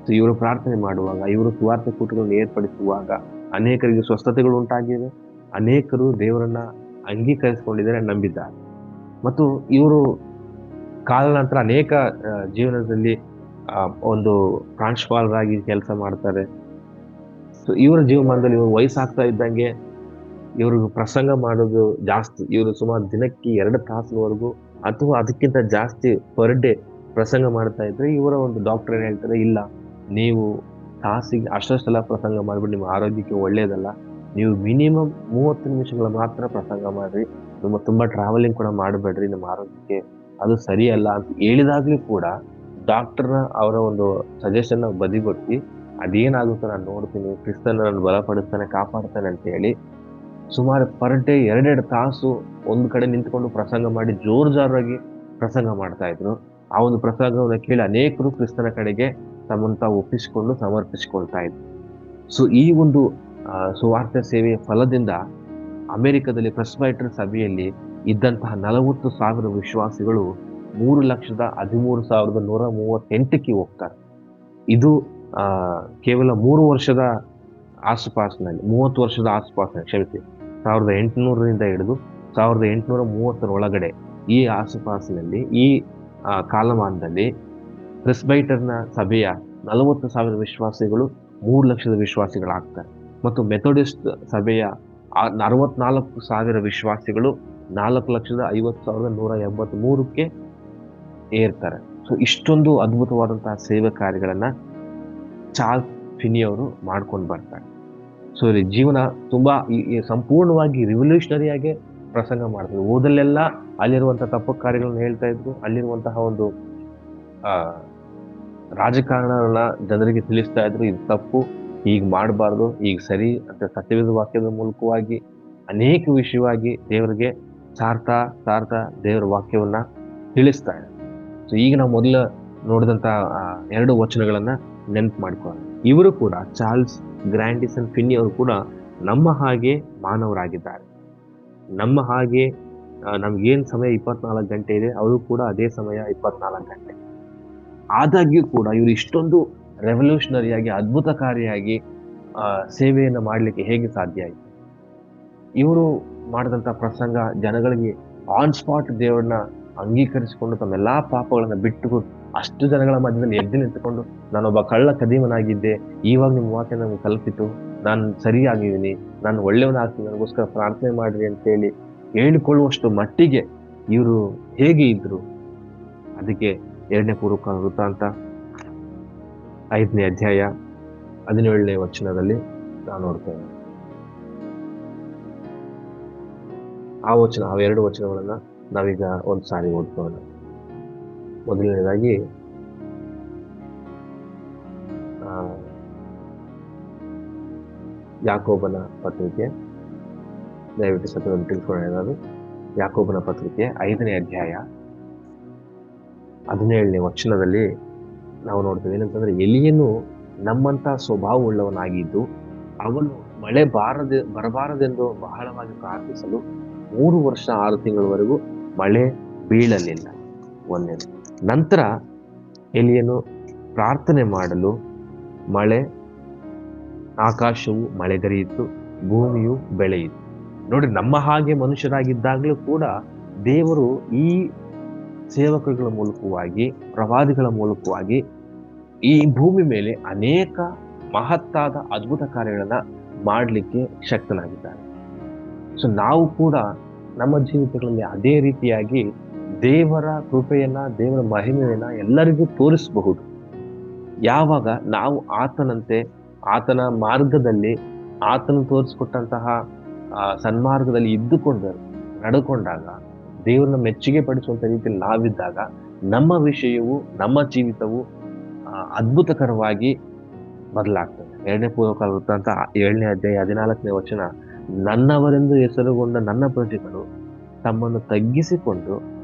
ಸೊ ಇವರು ಪ್ರಾರ್ಥನೆ ಮಾಡುವಾಗ, ಇವರು ಸುವಾರ್ಥ ಕೂಟಗಳನ್ನು ಏರ್ಪಡಿಸುವಾಗ ಅನೇಕರಿಗೆ ಸ್ವಸ್ಥತೆಗಳು ಉಂಟಾಗಿವೆ, ಅನೇಕರು ದೇವರನ್ನ ಅಂಗೀಕರಿಸಿಕೊಂಡಿದ್ದಾರೆ, ನಂಬಿದ್ದಾರೆ. ಮತ್ತು ಇವರು ಕಾಲಾನಂತರ ಅನೇಕ ಜೀವನದಲ್ಲಿ ಒಂದು ಪ್ರಾಂಶುಪಾಲರಾಗಿ ಕೆಲಸ ಮಾಡ್ತಾರೆ. ಸೊ ಇವರ ಜೀವಮಾನದಲ್ಲಿ ಇವರು ವಯಸ್ಸಾಗ್ತಾ ಇದ್ದಂಗೆ ಇವ್ರಿಗೆ ಪ್ರಸಂಗ ಮಾಡೋದು ಜಾಸ್ತಿ. ಇವರು ಸುಮಾರು ದಿನಕ್ಕೆ 2 ತಾಸಿನವರೆಗೂ ಅಥವಾ ಅದಕ್ಕಿಂತ ಜಾಸ್ತಿ ಪರ್ ಡೇ ಪ್ರಸಂಗ ಮಾಡ್ತಾ ಇದ್ರೆ, ಇವರ ಒಂದು ಡಾಕ್ಟರ್ ಏನ್ ಹೇಳ್ತಾರೆ, ಇಲ್ಲ ನೀವು ತಾಸಿಗೆ ಅಷ್ಟೆಲ್ಲ ಪ್ರಸಂಗ ಮಾಡ್ಬಿಟ್ಟು ನಿಮ್ಮ ಆರೋಗ್ಯಕ್ಕೆ ಒಳ್ಳೇದಲ್ಲ, ನೀವು ಮಿನಿಮಮ್ 30 ನಿಮಿಷಗಳ ಮಾತ್ರ ಪ್ರಸಂಗ ಮಾಡ್ರಿ, ತುಂಬಾ ಟ್ರಾವೆಲಿಂಗ್ ಕೂಡ ಮಾಡಬೇಡ್ರಿ, ನಮ್ಮ ಆರೋಗ್ಯಕ್ಕೆ ಅದು ಸರಿಯಲ್ಲ ಅಂತ ಹೇಳಿದಾಗ್ಲೂ ಕೂಡ ಡಾಕ್ಟರ್ನ ಅವರ ಒಂದು ಸಜೆಷನ್ ಬದಿಗೊತ್ತಿ, ಅದೇನಾಗುತ್ತೋ ನಾನು ನೋಡ್ತೀನಿ, ಕ್ರಿಸ್ತನ ನಾನು ಬಲಪಡಿಸ್ತಾನೆ, ಕಾಪಾಡ್ತಾನೆ ಅಂತ ಹೇಳಿ ಸುಮಾರು ಪರ್ ಡೇ 2 ತಾಸು ಒಂದು ಕಡೆ ನಿಂತ್ಕೊಂಡು ಪ್ರಸಂಗ ಮಾಡಿ ಜೋರಾಗಿ ಪ್ರಸಂಗ ಮಾಡ್ತಾ ಇದ್ರು. ಆ ಒಂದು ಪ್ರಸಂಗವನ್ನು ಕೇಳಿ ಅನೇಕರು ಕ್ರಿಸ್ತನ ಕಡೆಗೆ ತಮ್ಮನ್ನು ತಾವು ಒಪ್ಪಿಸಿಕೊಂಡು ಸಮರ್ಪಿಸಿಕೊಳ್ತಾ ಇದ್ರು. ಸೊ ಈ ಒಂದು ಸುವಾರ್ಥ ಸೇವೆಯ ಫಲದಿಂದ ಅಮೆರಿಕದಲ್ಲಿ ಪ್ರೆಸ್ಬೈಟರ್ ಸಭೆಯಲ್ಲಿ ಇದ್ದಂತಹ 40,000 ವಿಶ್ವಾಸಿಗಳು 3,13,138ಕ್ಕೆ ಹೋಗ್ತಾರೆ. ಇದು ಕೇವಲ 3 ವರ್ಷದ ಆಸುಪಾಸಿನಲ್ಲಿ, 30 ವರ್ಷದ ಆಸುಪಾಸಿನಲ್ಲಿ, ಕ್ಷಮಿಸಿ, 1800ರಿಂದ ಹಿಡಿದು 1830 ಒಳಗಡೆ ಈ ಆಸುಪಾಸಿನಲ್ಲಿ, ಈ ಕಾಲಮಾನದಲ್ಲಿ ಪ್ರೆಸ್ಬೈಟರ್ನ ಸಭೆಯ 40,000 ವಿಶ್ವಾಸಿಗಳು 3 ಲಕ್ಷದ ವಿಶ್ವಾಸಿಗಳಾಗ್ತಾರೆ. ಮತ್ತು ಮೆಥೋಡಿಸ್ಟ್ ಸಭೆಯ 64,000 ವಿಶ್ವಾಸಿಗಳು 4,50,183ಕ್ಕೆ ಏರ್ತಾರೆ. ಸೊ ಇಷ್ಟೊಂದು ಅದ್ಭುತವಾದಂತಹ ಸೇವೆ ಕಾರ್ಯಗಳನ್ನ ಚಾರ್ಲ್ಸ್ ಫಿನಿ ಅವರು ಮಾಡ್ಕೊಂಡು ಬರ್ತಾರೆ. ಸೊ ಇಲ್ಲಿ ಜೀವನ ತುಂಬಾ ಸಂಪೂರ್ಣವಾಗಿ ರಿವಲ್ಯೂಷನರಿಯಾಗಿ ಪ್ರಸಂಗ ಮಾಡ್ತಾರೆ. ಓದಲ್ಲೆಲ್ಲ ಅಲ್ಲಿರುವಂತಹ ತಪ್ಪು ಕಾರ್ಯಗಳನ್ನ ಹೇಳ್ತಾ ಇದ್ರು, ಅಲ್ಲಿರುವಂತಹ ಒಂದು ರಾಜಕಾರಣಗಳನ್ನ ಜನರಿಗೆ ತಿಳಿಸ್ತಾ ಇದ್ರು, ಇದು ತಪ್ಪು, ಈಗ ಮಾಡಬಾರ್ದು, ಈಗ ಸರಿ ಅಂತ ಸತ್ಯವೇದ ವಾಕ್ಯದ ಮೂಲಕವಾಗಿ ಅನೇಕ ವಿಷಯವಾಗಿ ದೇವರಿಗೆ ಸಾರ್ಥ ದೇವರ ವಾಕ್ಯವನ್ನ ತಿಳಿಸ್ತಾ ಇದ್ದಾರೆ. ಸೊ ಈಗ ನಾವು ಮೊದಲ ನೋಡಿದಂತ 2 ವಚನಗಳನ್ನ ನೆನಪು ಮಾಡ್ಕೊಳ್ಳೋಣ. ಇವರು ಕೂಡ, ಚಾರ್ಲ್ಸ್ ಗ್ರ್ಯಾಂಡಿಸನ್ ಫಿನ್ನಿ ಅವರು ಕೂಡ ನಮ್ಮ ಹಾಗೆ ಮಾನವರಾಗಿದ್ದಾರೆ. ನಮ್ಮ ಹಾಗೆ ನಮ್ಗೇನ್ ಸಮಯ 24 ಗಂಟೆ ಇದೆ, ಅವರು ಕೂಡ ಅದೇ ಸಮಯ 24 ಗಂಟೆ. ಆದಾಗ್ಯೂ ಕೂಡ ಇವರು ಇಷ್ಟೊಂದು ರೆವಲ್ಯೂಷನರಿಯಾಗಿ, ಅದ್ಭುತಕಾರಿಯಾಗಿ ಸೇವೆಯನ್ನು ಮಾಡಲಿಕ್ಕೆ ಹೇಗೆ ಸಾಧ್ಯ ಆಯಿತು? ಇವರು ಮಾಡಿದಂಥ ಪ್ರಸಂಗ ಜನಗಳಿಗೆ ಆನ್ ಸ್ಪಾಟ್ ದೇವರನ್ನ ಅಂಗೀಕರಿಸಿಕೊಂಡು ತಮ್ಮೆಲ್ಲಾ ಪಾಪಗಳನ್ನ ಬಿಟ್ಟು ಅಷ್ಟು ಜನಗಳ ಮಧ್ಯದಲ್ಲಿ ಎದ್ದು ನಿಂತುಕೊಂಡು, ನಾನೊಬ್ಬ ಕಳ್ಳ ಕದೀಮನಾಗಿದ್ದೆ, ಇವಾಗ ನಿಮ್ಮ ವಾಕ್ಯ ನಮ್ಗೆ ಕಲ್ಪಿತು, ನಾನು ಸರಿಯಾಗಿದ್ದೀನಿ, ನಾನು ಒಳ್ಳೆಯವನಾಗ್ತೀನಿ, ನನಗೋಸ್ಕರ ಪ್ರಾರ್ಥನೆ ಮಾಡ್ರಿ ಅಂತೇಳಿ ಹೇಳಿಕೊಳ್ಳುವಷ್ಟು ಮಟ್ಟಿಗೆ ಇವರು ಹೇಗೆ ಇದ್ರು? ಅದಕ್ಕೆ 2ನೇ ಪೂರ್ವಕಾಲ ವೃತ್ತಾಂತ 5ನೇ ಅಧ್ಯಾಯ 17ನೇ ವಚನದಲ್ಲಿ ನಾವು ನೋಡ್ತೇವೆ. ಅವೆರಡು ವಚನಗಳನ್ನ ನಾವೀಗ ಒಂದು ಸಾರಿ ಓದ್ಕೊಳ್ಳೋಣ. ಮೊದಲನೇದಾಗಿ ಯಾಕೋಬನ ಪತ್ರಿಕೆ, ದಯವಿಟ್ಟು ಸತ್ಯವನ್ನು ತಿಳ್ಕೊಳ್ಳೋಣ. ಏನಾದ್ರು ಯಾಕೋಬನ ಪತ್ರಿಕೆ 5ನೇ ಅಧ್ಯಾಯ 17ನೇ ವಚನದಲ್ಲಿ ನಾವು ನೋಡ್ತೇವೆ. ಏನಂತಂದ್ರೆ, ಎಲಿಯನು ನಮ್ಮಂತ ಸ್ವಭಾವವುಳ್ಳವನಾಗಿದ್ದು ಅವನು ಮಳೆ ಬರಬಾರದೆಂದು ಬಹಳವಾಗಿ ಪ್ರಾರ್ಥಿಸಲು 3 ವರ್ಷ 6 ತಿಂಗಳವರೆಗೂ ಮಳೆ ಬೀಳಲಿಲ್ಲ. ಒಂದನೇದು. ನಂತರ ಎಲಿಯನು ಪ್ರಾರ್ಥನೆ ಮಾಡಲು ಆಕಾಶವು ಮಳೆಗರೆಯಿತು, ಭೂಮಿಯು ಬೆಳೆಯಿತು. ನೋಡಿ, ನಮ್ಮ ಹಾಗೆ ಮನುಷ್ಯರಾಗಿದ್ದಾಗಲೂ ಕೂಡ ದೇವರು ಈ ಸೇವಕಗಳ ಮೂಲಕವಾಗಿ, ಪ್ರವಾದಿಗಳ ಮೂಲಕವಾಗಿ ಈ ಭೂಮಿ ಮೇಲೆ ಅನೇಕ ಮಹತ್ತಾದ ಅದ್ಭುತ ಕಾರ್ಯಗಳನ್ನ ಮಾಡಲಿಕ್ಕೆ ಶಕ್ತನಾಗಿದ್ದಾನೆ. ಸೊ ನಾವು ಕೂಡ ನಮ್ಮ ಜೀವಿತಗಳಲ್ಲಿ ಅದೇ ರೀತಿಯಾಗಿ ದೇವರ ಕೃಪೆಯನ್ನ, ದೇವರ ಮಹಿಮೆಯನ್ನ ಎಲ್ಲರಿಗೂ ತೋರಿಸಬಹುದು. ಯಾವಾಗ ನಾವು ಆತನಂತೆ, ಆತನ ಮಾರ್ಗದಲ್ಲಿ, ಆತನು ತೋರಿಸ್ಕೊಟ್ಟಂತಹ ಸನ್ಮಾರ್ಗದಲ್ಲಿ ಇದ್ದುಕೊಂಡು ನಡೆಕೊಂಡಾಗ, ದೇವರನ್ನ ಮೆಚ್ಚುಗೆ ಪಡಿಸುವಂತ ರೀತಿಯಲ್ಲಿ ನಾವಿದ್ದಾಗ ನಮ್ಮ ವಿಷಯವು, ನಮ್ಮ ಜೀವಿತವು ಅದ್ಭುತಕರವಾಗಿ ಬದಲಾಗ್ತದೆ. 2ನೇ ಪೂರ್ವಕಾಲ ವೃತ್ತಾಂತ 7ನೇ ಅಧ್ಯಾಯ 14ನೇ ವಚನ, ನನ್ನವರೆಂದು ಹೆಸರುಗೊಂಡ ನನ್ನ ಪ್ರಜೆಗಳು ತಮ್ಮನ್ನು ತಗ್ಗಿಸಿಕೊಂಡು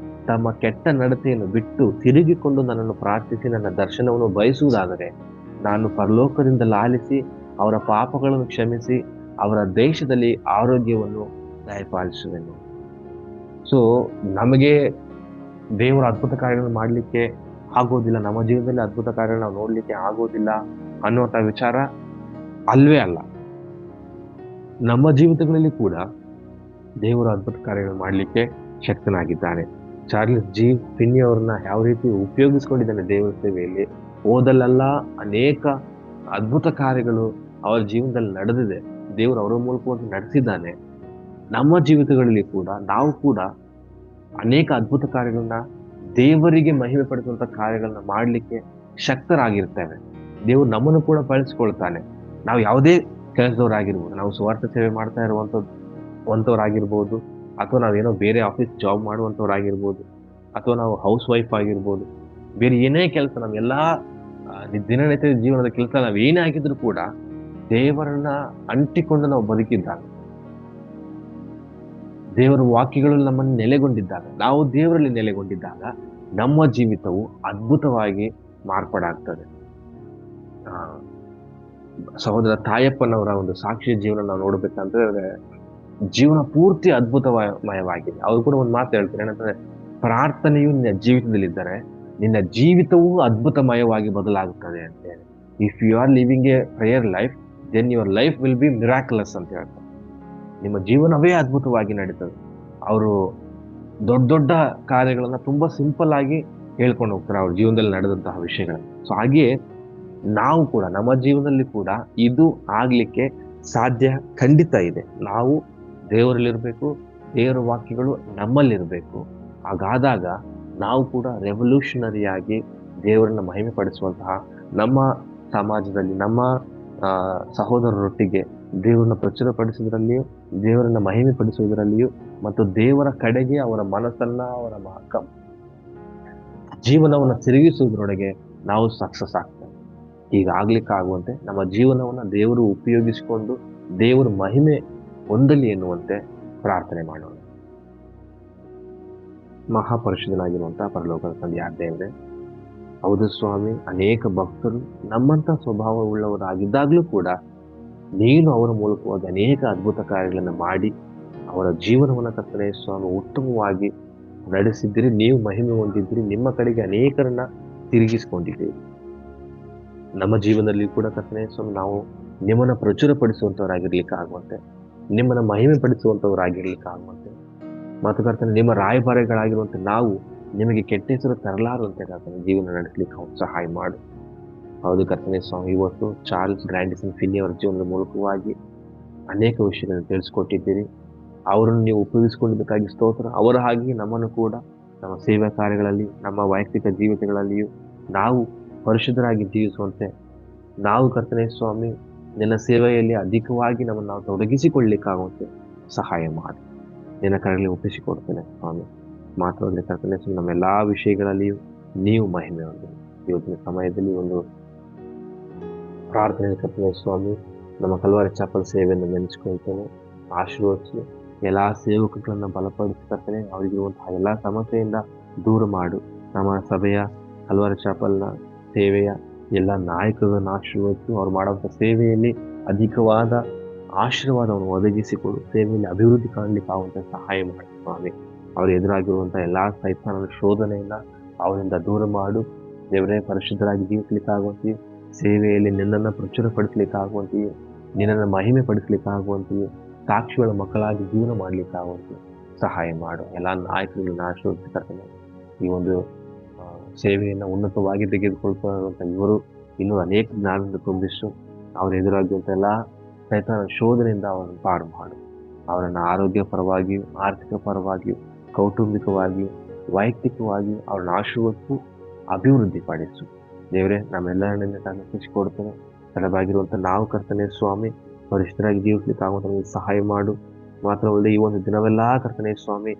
ತಮ್ಮ ಕೆಟ್ಟ ನಡತೆಯನ್ನು ಬಿಟ್ಟು ತಿರುಗಿಕೊಂಡು ನನ್ನನ್ನು ಪ್ರಾರ್ಥಿಸಿ ನನ್ನ ದರ್ಶನವನ್ನು ಬಯಸುವುದಾದರೆ ನಾನು ಪರಲೋಕದಿಂದ ಲಾಲಿಸಿ ಅವರ ಪಾಪಗಳನ್ನು ಕ್ಷಮಿಸಿ ಅವರ ದೇಶದಲ್ಲಿ ಆರೋಗ್ಯವನ್ನು ದಯಪಾಲಿಸುವೆನು. ಸೊ ನಮಗೆ ದೇವರ ಅದ್ಭುತ ಕಾರ್ಯಗಳನ್ನು ಮಾಡಲಿಕ್ಕೆ ಆಗೋದಿಲ್ಲ, ನಮ್ಮ ಜೀವನದಲ್ಲಿ ಅದ್ಭುತ ಕಾರ್ಯಗಳು ನಾವು ನೋಡ್ಲಿಕ್ಕೆ ಆಗೋದಿಲ್ಲ ಅನ್ನುವಂಥ ವಿಚಾರ ಅಲ್ವೇ ಅಲ್ಲ. ನಮ್ಮ ಜೀವಿತಗಳಲ್ಲಿ ಕೂಡ ದೇವರ ಅದ್ಭುತ ಕಾರ್ಯಗಳನ್ನು ಮಾಡಲಿಕ್ಕೆ ಶಕ್ತನಾಗಿದ್ದಾನೆ. ಚಾರ್ಲ್ಸ್ ಜಿ ಫಿನ್ನಿ ಅವ್ರನ್ನ ಯಾವ ರೀತಿ ಉಪಯೋಗಿಸ್ಕೊಂಡಿದ್ದಾನೆ ದೇವರ ಸೇವೆಯಲ್ಲಿ, ಓದಲೆಲ್ಲ ಅನೇಕ ಅದ್ಭುತ ಕಾರ್ಯಗಳು ಅವರ ಜೀವನದಲ್ಲಿ ನಡೆದಿದೆ. ದೇವರು ಅವರ ಮೂಲಕವಾಗಿ ನಡೆಸಿದ್ದಾನೆ. ನಮ್ಮ ಜೀವಿತಗಳಲ್ಲಿ ಕೂಡ ನಾವು ಕೂಡ ಅನೇಕ ಅದ್ಭುತ ಕಾರ್ಯಗಳನ್ನ, ದೇವರಿಗೆ ಮಹಿಮೆ ಪಡಿಸುವಂತ ಕಾರ್ಯಗಳನ್ನ ಮಾಡಲಿಕ್ಕೆ ಶಕ್ತರಾಗಿರ್ತೇವೆ. ದೇವರು ನಮ್ಮನ್ನು ಕೂಡ ಬಳಸ್ಕೊಳ್ತಾನೆ. ನಾವು ಯಾವುದೇ ಕೆಲಸದವರಾಗಿರ್ಬೋದು, ನಾವು ಸ್ವಾರ್ಥ ಸೇವೆ ಮಾಡ್ತಾ ಇರುವಂಥವ್ರಾಗಿರ್ಬೋದು, ಅಥವಾ ನಾವೇನೋ ಬೇರೆ ಆಫೀಸ್ ಜಾಬ್ ಮಾಡುವಂಥವ್ರಾಗಿರ್ಬೋದು, ಅಥವಾ ನಾವು ಹೌಸ್ ವೈಫ್ ಆಗಿರ್ಬೋದು, ಬೇರೆ ಏನೇ ಕೆಲಸ, ನಮ್ಮೆಲ್ಲ ದಿನನಿತ್ಯದ ಜೀವನದ ಕೆಲಸ ನಾವು ಏನೇ ಆಗಿದ್ರು ಕೂಡ ದೇವರನ್ನ ಅಂಟಿಕೊಂಡು ನಾವು ಬದುಕಿದ್ದಾಗ, ದೇವರ ವಾಕ್ಯಗಳಲ್ಲಿ ನಮ್ಮನ್ನು ನೆಲೆಗೊಂಡಿದ್ದಾಗ, ನಾವು ದೇವರಲ್ಲಿ ನೆಲೆಗೊಂಡಿದ್ದಾಗ ನಮ್ಮ ಜೀವಿತವು ಅದ್ಭುತವಾಗಿ ಮಾರ್ಪಾಡಾಗ್ತದೆ. ಸಹೋದರ ತಾಯಪ್ಪನವರ ಒಂದು ಸಾಕ್ಷಿ ಜೀವನ ನಾವು ನೋಡ್ಬೇಕಂತಂದ್ರೆ ಜೀವನ ಪೂರ್ತಿ ಅದ್ಭುತಮಯವಾಗಿದೆ. ಅವ್ರು ಕೂಡ ಒಂದು ಮಾತು ಹೇಳ್ತಾರೆ, ಏನಂತಂದ್ರೆ, ಪ್ರಾರ್ಥನೆಯು ನಿನ್ನ ಜೀವಿತದಲ್ಲಿದ್ದರೆ ನಿನ್ನ ಜೀವಿತವೂ ಅದ್ಭುತಮಯವಾಗಿ ಬದಲಾಗುತ್ತದೆ ಅಂತ ಹೇಳಿ. If you are living a prayer life, then your life will be miraculous ಅಂತ ಹೇಳ್ತಾರೆ. ನಿಮ್ಮ ಜೀವನವೇ ಅದ್ಭುತವಾಗಿ ನಡೀತದೆ. ಅವರು ದೊಡ್ಡ ದೊಡ್ಡ ಕಾರ್ಯಗಳನ್ನ ತುಂಬಾ ಸಿಂಪಲ್ ಆಗಿ ಹೇಳ್ಕೊಂಡು ಹೋಗ್ತಾರೆ ಅವ್ರ ಜೀವನದಲ್ಲಿ ನಡೆದಂತಹ ವಿಷಯಗಳನ್ನ. ಸೊ ಹಾಗೆಯೇ ನಾವು ಕೂಡ ನಮ್ಮ ಜೀವನದಲ್ಲಿ ಕೂಡ ಇದು ಆಗ್ಲಿಕ್ಕೆ ಸಾಧ್ಯ ಖಂಡಿತ ಇದೆ. ನಾವು ದೇವರಲ್ಲಿರ್ಬೇಕು, ದೇವರ ವಾಕ್ಯಗಳು ನಮ್ಮಲ್ಲಿರ್ಬೇಕು. ಹಾಗಾದಾಗ ನಾವು ಕೂಡ ರೆವಲ್ಯೂಷನರಿಯಾಗಿ ದೇವರನ್ನ ಮಹಿಮೆ ಪಡಿಸುವಂತಹ, ನಮ್ಮ ಸಮಾಜದಲ್ಲಿ ನಮ್ಮ ಸಹೋದರರೊಟ್ಟಿಗೆ ದೇವರನ್ನ ಪ್ರಚುರಪಡಿಸುವುದರಲ್ಲಿಯೂ, ದೇವರನ್ನ ಮಹಿಮೆ ಪಡಿಸುವುದರಲ್ಲಿಯೂ, ಮತ್ತು ದೇವರ ಕಡೆಗೆ ಅವರ ಮನಸ್ಸನ್ನ, ಅವರ ಜೀವನವನ್ನ ತಿರುಗಿಸುವುದರೊಳಗೆ ನಾವು ಸಕ್ಸಸ್ ಆಗ್ತೇವೆ. ಹೀಗಾಗ್ಲಿಕ್ಕಾಗುವಂತೆ ನಮ್ಮ ಜೀವನವನ್ನ ದೇವರು ಉಪಯೋಗಿಸಿಕೊಂಡು ದೇವರ ಮಹಿಮೆ ಹೊಂದಲಿ ಎನ್ನುವಂತೆ ಪ್ರಾರ್ಥನೆ ಮಾಡೋಣ. ಮಹಾಪರಿಶುದ್ಧನಾಗಿರುವಂತಹ ಪರಲೋಕದ ತಂದೆಯಾದ ದೇವರೇ, ಹೌದು ಸ್ವಾಮಿ, ಅನೇಕ ಭಕ್ತರು ನಮ್ಮಂತ ಸ್ವಭಾವವುಳ್ಳವರಾಗಿದ್ದಾಗಲೂ ಕೂಡ ನೀನು ಅವರ ಮೂಲಕವಾಗಿ ಅನೇಕ ಅದ್ಭುತ ಕಾರ್ಯಗಳನ್ನು ಮಾಡಿ ಅವರ ಜೀವನವನ್ನು ಕರ್ತನೇ ಸ್ವಾಮಿ ಉತ್ತಮವಾಗಿ ನಡೆಸಿದ್ದೀರಿ. ನೀವು ಮಹಿಮೆ ಹೊಂದಿದ್ದೀರಿ. ನಿಮ್ಮ ಕಡೆಗೆ ಅನೇಕರನ್ನ ತಿರುಗಿಸಿಕೊಂಡಿದ್ದೀರಿ. ನಮ್ಮ ಜೀವನದಲ್ಲಿ ಕೂಡ ಕರ್ತನೇ ಸ್ವಾಮಿ ನಾವು ನಿಮ್ಮನ್ನ ಪ್ರಚುರಪಡಿಸುವಂತವರಾಗಿರ್ಲಿಕ್ಕಾಗುವಂತೆ, ನಿಮ್ಮನ್ನ ಮಹಿಮೆ ಪಡಿಸುವಂತವರಾಗಿರ್ಲಿಕ್ಕಾಗುವಂತೆ, ಮತ್ತು ಕರ್ತನೆ ನಿಮ್ಮ ರಾಯಭಾರಿಗಳಾಗಿರುವಂತೆ ನಾವು ನಿಮಗೆ ಕೆಟ್ಟ ಹೆಸರು ತರಲಾರುವಂತೆ ಕರ್ತನೆ ಜೀವನ ನಡೆಸಲಿಕ್ಕೆ ಸಹಾಯ ಮಾಡು. ಹೌದು ಕರ್ತನೆ ಸ್ವಾಮಿ, ಇವತ್ತು ಚಾರ್ಲ್ಸ್ ಗ್ರ್ಯಾಂಡಿಸನ್ ಫಿನ್ನಿ ಅವರ ಜೀವನದ ಮೂಲಕವಾಗಿ ಅನೇಕ ವಿಷಯಗಳನ್ನು ತಿಳಿಸ್ಕೊಟ್ಟಿದ್ದೀರಿ. ಅವರನ್ನು ನೀವು ಉಪಯೋಗಿಸಿಕೊಂಡಿದ್ದಕ್ಕಾಗಿ ಸ್ತೋತ್ರ. ಅವರ ಹಾಗೆ ನಮ್ಮನ್ನು ಕೂಡ ನಮ್ಮ ಸೇವಾ ಕಾರ್ಯಗಳಲ್ಲಿ, ನಮ್ಮ ವೈಯಕ್ತಿಕ ಜೀವಿತಗಳಲ್ಲಿಯೂ ನಾವು ಪರಿಶುದ್ಧರಾಗಿ ಜೀವಿಸುವಂತೆ, ನಾವು ಕರ್ತನೆ ಸ್ವಾಮಿ ನಿನ್ನ ಸೇವೆಯಲ್ಲಿ ಅಧಿಕವಾಗಿ ನಮ್ಮನ್ನು ನಾವು ತೊಡಗಿಸಿಕೊಳ್ಳಿಕ್ಕಾಗುವಂತೆ ಸಹಾಯ ಮಾಡಿ. ನಿನ್ನ ಕರೆಯಲ್ಲಿ ಒಪ್ಪಿಸಿಕೊಡ್ತೇನೆ ಸ್ವಾಮಿ. ಮಾತ್ರವಲ್ಲದೆ ಕರ್ತನೆ, ನಮ್ಮೆಲ್ಲಾ ವಿಷಯಗಳಲ್ಲಿಯೂ ನೀವು ಮಹಿಮೆ ಹೊಂದಿ. ಇವತ್ತಿನ ಸಮಯದಲ್ಲಿ ಒಂದು ಪ್ರಾರ್ಥನೆ ಕರ್ತನೆ ಸ್ವಾಮಿ, ನಮ್ಮ ಕಲ್ವಾರಿ ಚಾಪಲ್ ಸೇವೆಯನ್ನು ನೆನೆಸ್ಕೊಳ್ತೇನೆ. ಆಶೀರ್ವದಿಸಿ ಎಲ್ಲ ಸೇವಕಗಳನ್ನು ಬಲಪಡಿಸ್ಕೊಳ್ತೇನೆ. ಅವರಿಗಿರುವಂತಹ ಎಲ್ಲ ಸಮಸ್ಯೆಯಿಂದ ದೂರ ಮಾಡು. ನಮ್ಮ ಸಭೆಯ ಕಲ್ವಾರಿ ಚಾಪಲ್ನ ಸೇವೆಯ ಎಲ್ಲ ನಾಯಕರನ್ನು ಆಶೀರ್ವದಿಸಿ ಅವ್ರು ಮಾಡುವಂಥ ಸೇವೆಯಲ್ಲಿ ಅಧಿಕವಾದ ಆಶೀರ್ವಾದವನ್ನು ಒದಗಿಸಿಕೊಡು. ಸೇವೆಯಲ್ಲಿ ಅಭಿವೃದ್ಧಿ ಕಾಣಲಿಕ್ಕೆ ಆಗುವಂಥ ಸಹಾಯ ಮಾಡಿ ಸ್ವಾಮಿ. ಅವರು ಎದುರಾಗಿರುವಂಥ ಎಲ್ಲ ಸೈತಾನನ ಶೋಧನೆಯಿಂದ ಅವರಿಂದ ದೂರ ಮಾಡು. ದೇವರೇ, ಪರಿಶುದ್ಧರಾಗಿ ಜೀವಿಸಲಿಕ್ಕಾಗುವಂತೆಯೂ ಸೇವೆಯಲ್ಲಿ ನಿನ್ನನ್ನು ಪ್ರಚುರಪಡಿಸಲಿಕ್ಕಾಗುವಂತೆಯೂ ನಿನ್ನನ್ನು ಮಹಿಮೆ ಪಡಿಸಲಿಕ್ಕಾಗುವಂತೆಯೂ ಸಾಕ್ಷಿಗಳ ಮಕ್ಕಳಾಗಿ ಜೀವನ ಮಾಡಲಿಕ್ಕಾಗುವಂತೆಯೂ ಸಹಾಯ ಮಾಡು. ಎಲ್ಲ ನಾಯಕರುಗಳನ್ನ ಆಶೀರ್ವದಿಸ್ತಾರೆ. ಈ ಒಂದು ಸೇವೆಯನ್ನು ಉನ್ನತವಾಗಿ ತೆಗೆದುಕೊಳ್ತಾ ಇವರು ಇನ್ನೂ ಅನೇಕ ಜ್ಞಾನದಿಂದ ತುಂಬಿಸು. ಅವರು ಎದುರಾಗುವಂಥ ಎಲ್ಲ ಸೈತಾನ ಶೋಧನೆಯಿಂದ ಅವರನ್ನು ಪಾರು ಮಾಡು. ಅವರನ್ನು ಆರೋಗ್ಯ ಪರವಾಗಿಯೂ, ಆರ್ಥಿಕ ಪರವಾಗಿಯೂ, ಕೌಟುಂಬಿಕವಾಗಿಯೂ, ವೈಯಕ್ತಿಕವಾಗಿಯೂ ಅವರನ್ನು ಆಶೀರ್ವದಿಸು, ಅಭಿವೃದ್ಧಿ ಪಡಿಸು. ದೇವರೇ, ನಮ್ಮೆಲ್ಲರನ್ನ ತಲುಪಿಸಿಕೊಡ್ತೇನೆ. ತಡವಾಗಿರುವಂಥ ನಾವು ಕರ್ತನೆ ಸ್ವಾಮಿ, ಪರಿಶುದ್ಧರಾಗಿ ಜೀವಿಸಲಿಕ್ಕಾಗುವಂಥ ಸಹಾಯ ಮಾಡು. ಮಾತ್ರವಲ್ಲದೆ ಈ ಒಂದು ದಿನವೆಲ್ಲ ಕರ್ತನೆ ಸ್ವಾಮಿ,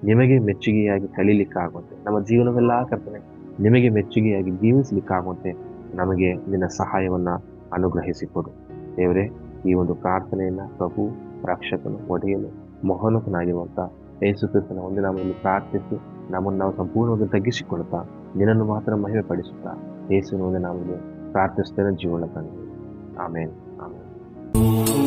ನಿಮಗೆ ಮೆಚ್ಚುಗೆಯಾಗಿ ಕಲೀಲಿಕ್ಕಾಗುವಂತೆ, ನಮ್ಮ ಜೀವನವೆಲ್ಲ ಕರ್ತನೆ ನಿಮಗೆ ಮೆಚ್ಚುಗೆಯಾಗಿ ಜೀವಿಸಲಿಕ್ಕಾಗುವಂತೆ ನಮಗೆ ನಿನ್ನ ಸಹಾಯವನ್ನು ಅನುಗ್ರಹಿಸಿಕೊಡು. ದೇವರೇ, ಈ ಒಂದು ಪ್ರಾರ್ಥನೆಯನ್ನು ಪ್ರಭು, ರಕ್ಷಕನು, ಒಡೆಯಲು, ಮಹೋನ್ನತನಾಗಿರುವಂಥ ಯೇಸು ಕ್ರಿಸ್ತನ ಒಂದು ನಾಮದಲ್ಲಿ ಪ್ರಾರ್ಥಿಸಿ ನಮ್ಮನ್ನು ನಾವು ಸಂಪೂರ್ಣವಾಗಿ ತಗ್ಗಿಸಿಕೊಳ್ತಾ ನಿನ್ನನ್ನು ಮಾತ್ರ ಮಹಿಮೆ ಪಡಿಸುತ್ತಾ ಯೇಸುವಿನ ಒಂದು ನಾಮದಲ್ಲಿ ಪ್ರಾರ್ಥಿಸ್ತೇನೆ, ಜೀವನ ತಂದೆ. ಆಮೇನ್, ಆಮೇನ್.